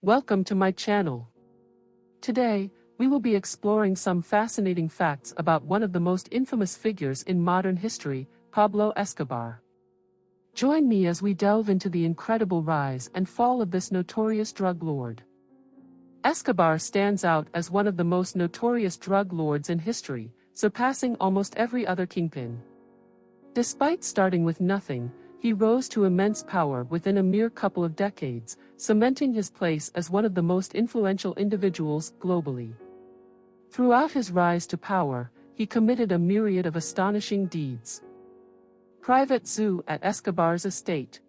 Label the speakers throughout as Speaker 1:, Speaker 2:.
Speaker 1: Welcome to my channel. Today, we will be exploring some fascinating facts about one of the most infamous figures in modern history, Pablo Escobar. Join me as we delve into the incredible rise and fall of this notorious drug lord. Escobar stands out as one of the most notorious drug lords in history, surpassing almost every other kingpin. Despite starting with nothing, he rose to immense power within a mere couple of decades, cementing his place as one of the most influential individuals globally. Throughout his rise to power, he committed a myriad of astonishing deeds. Private zoo at Escobar's estate.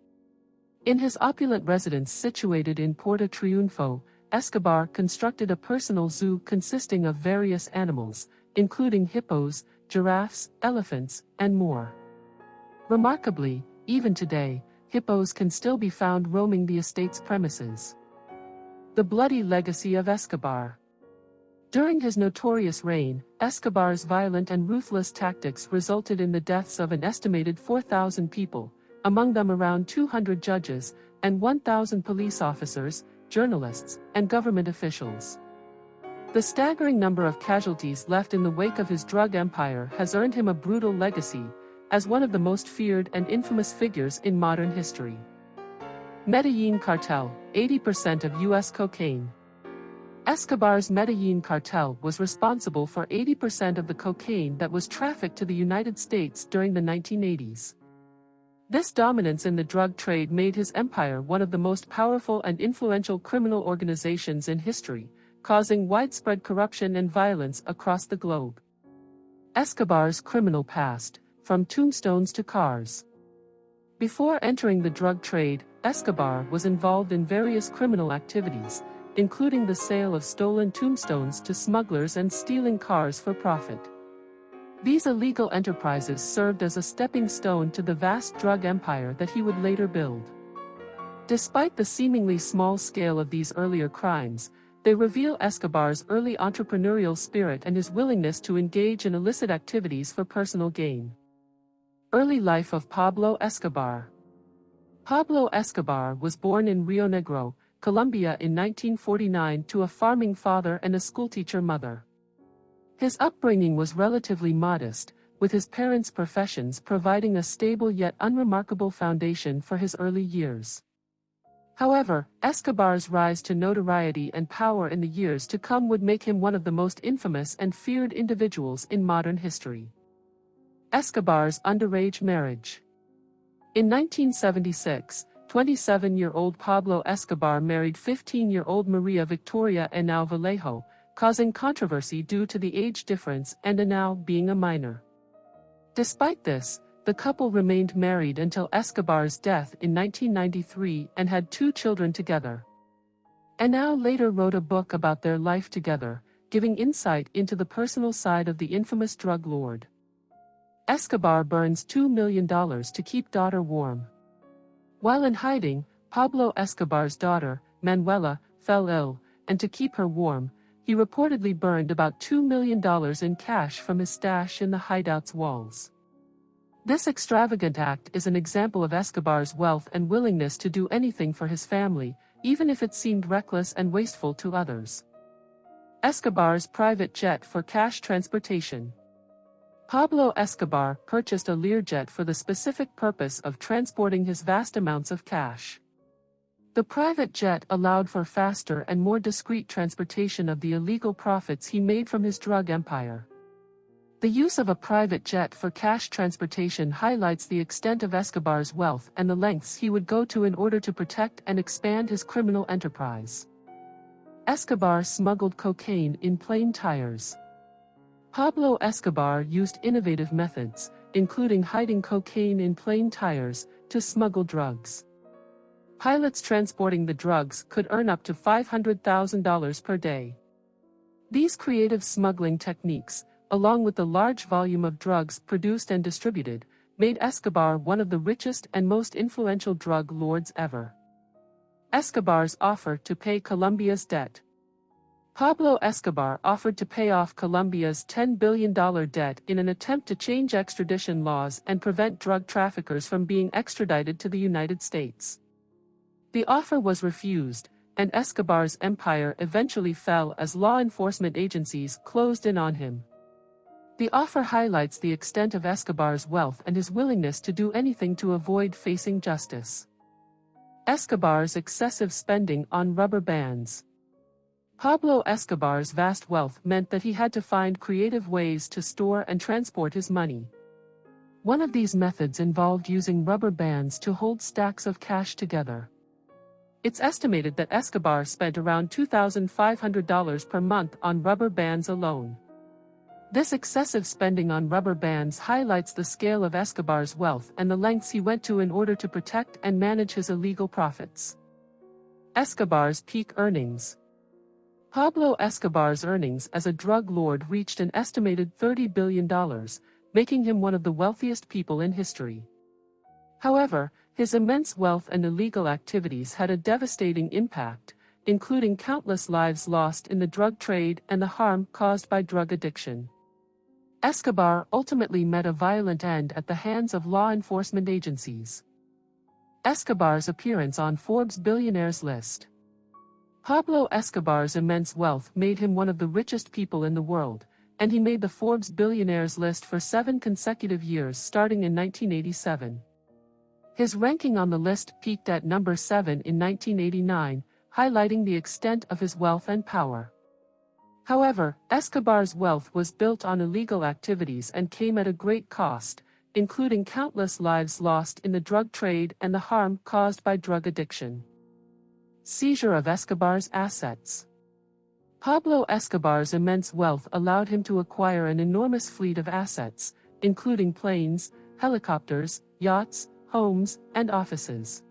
Speaker 1: In his opulent residence situated in Puerto Triunfo, Escobar constructed a personal zoo consisting of various animals, including hippos, giraffes, elephants, and more. Remarkably, even today, hippos can still be found roaming the estate's premises. The bloody legacy of Escobar. During his notorious reign, Escobar's violent and ruthless tactics resulted in the deaths of an estimated 4,000 people, among them around 200 judges, and 1,000 police officers, journalists, and government officials. The staggering number of casualties left in the wake of his drug empire has earned him a brutal legacy, as one of the most feared and infamous figures in modern history. Medellín Cartel, 80% of U.S. cocaine. Escobar's Medellín Cartel was responsible for 80% of the cocaine that was trafficked to the United States during the 1980s. This dominance in the drug trade made his empire one of the most powerful and influential criminal organizations in history, causing widespread corruption and violence across the globe. Escobar's criminal past. From tombstones to cars. Before entering the drug trade, Escobar was involved in various criminal activities, including the sale of stolen tombstones to smugglers and stealing cars for profit. These illegal enterprises served as a stepping stone to the vast drug empire that he would later build. Despite the seemingly small scale of these earlier crimes, they reveal Escobar's early entrepreneurial spirit and his willingness to engage in illicit activities for personal gain. Early life of Pablo Escobar. Pablo Escobar was born in Rio Negro, Colombia in 1949 to a farming father and a schoolteacher mother. His upbringing was relatively modest, with his parents' professions providing a stable yet unremarkable foundation for his early years. However, Escobar's rise to notoriety and power in the years to come would make him one of the most infamous and feared individuals in modern history. Escobar's underage marriage. In 1976, 27-year-old Pablo Escobar married 15-year-old Maria Victoria Henao Vallejo, causing controversy due to the age difference and Henao being a minor. Despite this, the couple remained married until Escobar's death in 1993 and had 2 children together. Henao later wrote a book about their life together, giving insight into the personal side of the infamous drug lord. Escobar burns $2 million to keep daughter warm. While in hiding, Pablo Escobar's daughter, Manuela, fell ill, and to keep her warm, he reportedly burned about $2 million in cash from his stash in the hideout's walls. This extravagant act is an example of Escobar's wealth and willingness to do anything for his family, even if it seemed reckless and wasteful to others. Escobar's private jet for cash transportation. Pablo Escobar purchased a Learjet for the specific purpose of transporting his vast amounts of cash. The private jet allowed for faster and more discreet transportation of the illegal profits he made from his drug empire. The use of a private jet for cash transportation highlights the extent of Escobar's wealth and the lengths he would go to in order to protect and expand his criminal enterprise. Escobar smuggled cocaine in plain tires. Pablo Escobar used innovative methods, including hiding cocaine in plain tires, to smuggle drugs. Pilots transporting the drugs could earn up to $500,000 per day. These creative smuggling techniques, along with the large volume of drugs produced and distributed, made Escobar one of the richest and most influential drug lords ever. Escobar's offer to pay Colombia's debt. Pablo Escobar offered to pay off Colombia's $10 billion debt in an attempt to change extradition laws and prevent drug traffickers from being extradited to the United States. The offer was refused, and Escobar's empire eventually fell as law enforcement agencies closed in on him. The offer highlights the extent of Escobar's wealth and his willingness to do anything to avoid facing justice. Escobar's excessive spending on rubber bands. Pablo Escobar's vast wealth meant that he had to find creative ways to store and transport his money. One of these methods involved using rubber bands to hold stacks of cash together. It's estimated that Escobar spent around $2,500 per month on rubber bands alone. This excessive spending on rubber bands highlights the scale of Escobar's wealth and the lengths he went to in order to protect and manage his illegal profits. Escobar's peak earnings. Pablo Escobar's earnings as a drug lord reached an estimated $30 billion, making him one of the wealthiest people in history. However, his immense wealth and illegal activities had a devastating impact, including countless lives lost in the drug trade and the harm caused by drug addiction. Escobar ultimately met a violent end at the hands of law enforcement agencies. Escobar's appearance on Forbes' billionaires list. Pablo Escobar's immense wealth made him one of the richest people in the world, and he made the Forbes billionaires list for 7 consecutive years starting in 1987. His ranking on the list peaked at number 7 in 1989, highlighting the extent of his wealth and power. However, Escobar's wealth was built on illegal activities and came at a great cost, including countless lives lost in the drug trade and the harm caused by drug addiction. Seizure of Escobar's assets. Pablo Escobar's immense wealth allowed him to acquire an enormous fleet of assets, including planes, helicopters, yachts, homes, and offices.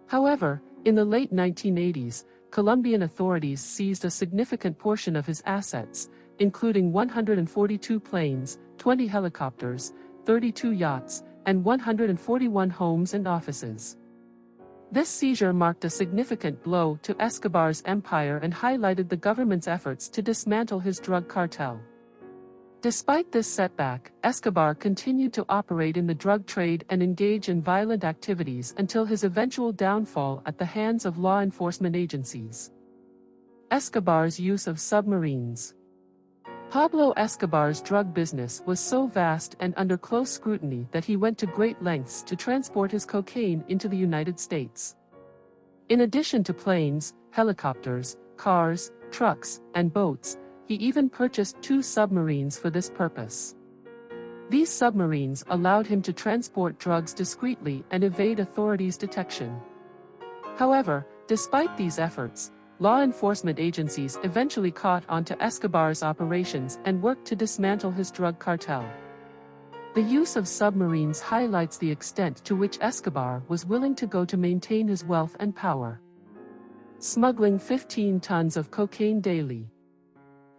Speaker 1: However, in the late 1980s, Colombian authorities seized a significant portion of his assets, including 142 planes, 20 helicopters, 32 yachts, and 141 homes and offices. This seizure marked a significant blow to Escobar's empire and highlighted the government's efforts to dismantle his drug cartel. Despite this setback, Escobar continued to operate in the drug trade and engage in violent activities until his eventual downfall at the hands of law enforcement agencies. Escobar's use of submarines. Pablo Escobar's drug business was so vast and under close scrutiny that he went to great lengths to transport his cocaine into the United States. In addition to planes, helicopters, cars, trucks, and boats, he even purchased 2 submarines for this purpose. These submarines allowed him to transport drugs discreetly and evade authorities' detection. However, despite these efforts, law enforcement agencies eventually caught on to Escobar's operations and worked to dismantle his drug cartel. The use of submarines highlights the extent to which Escobar was willing to go to maintain his wealth and power. Smuggling 15 tons of cocaine daily.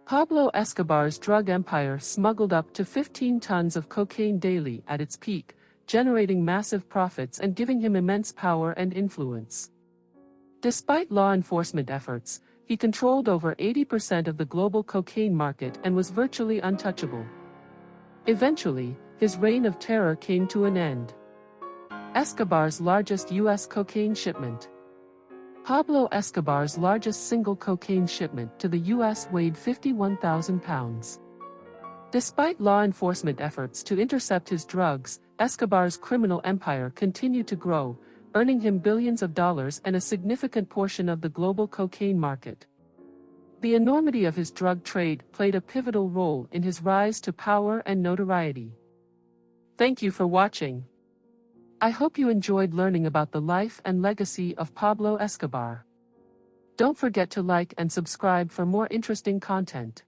Speaker 1: Pablo Escobar's drug empire smuggled up to 15 tons of cocaine daily at its peak, generating massive profits and giving him immense power and influence. Despite law enforcement efforts, he controlled over 80% of the global cocaine market and was virtually untouchable. Eventually, his reign of terror came to an end. Escobar's largest U.S. cocaine shipment. Pablo Escobar's largest single cocaine shipment to the U.S. weighed 51,000 pounds. Despite law enforcement efforts to intercept his drugs, Escobar's criminal empire continued to grow, earning him billions of dollars and a significant portion of the global cocaine market. The enormity of his drug trade played a pivotal role in his rise to power and notoriety. Thank you for watching. I hope you enjoyed learning about the life and legacy of Pablo Escobar. Don't forget to like and subscribe for more interesting content.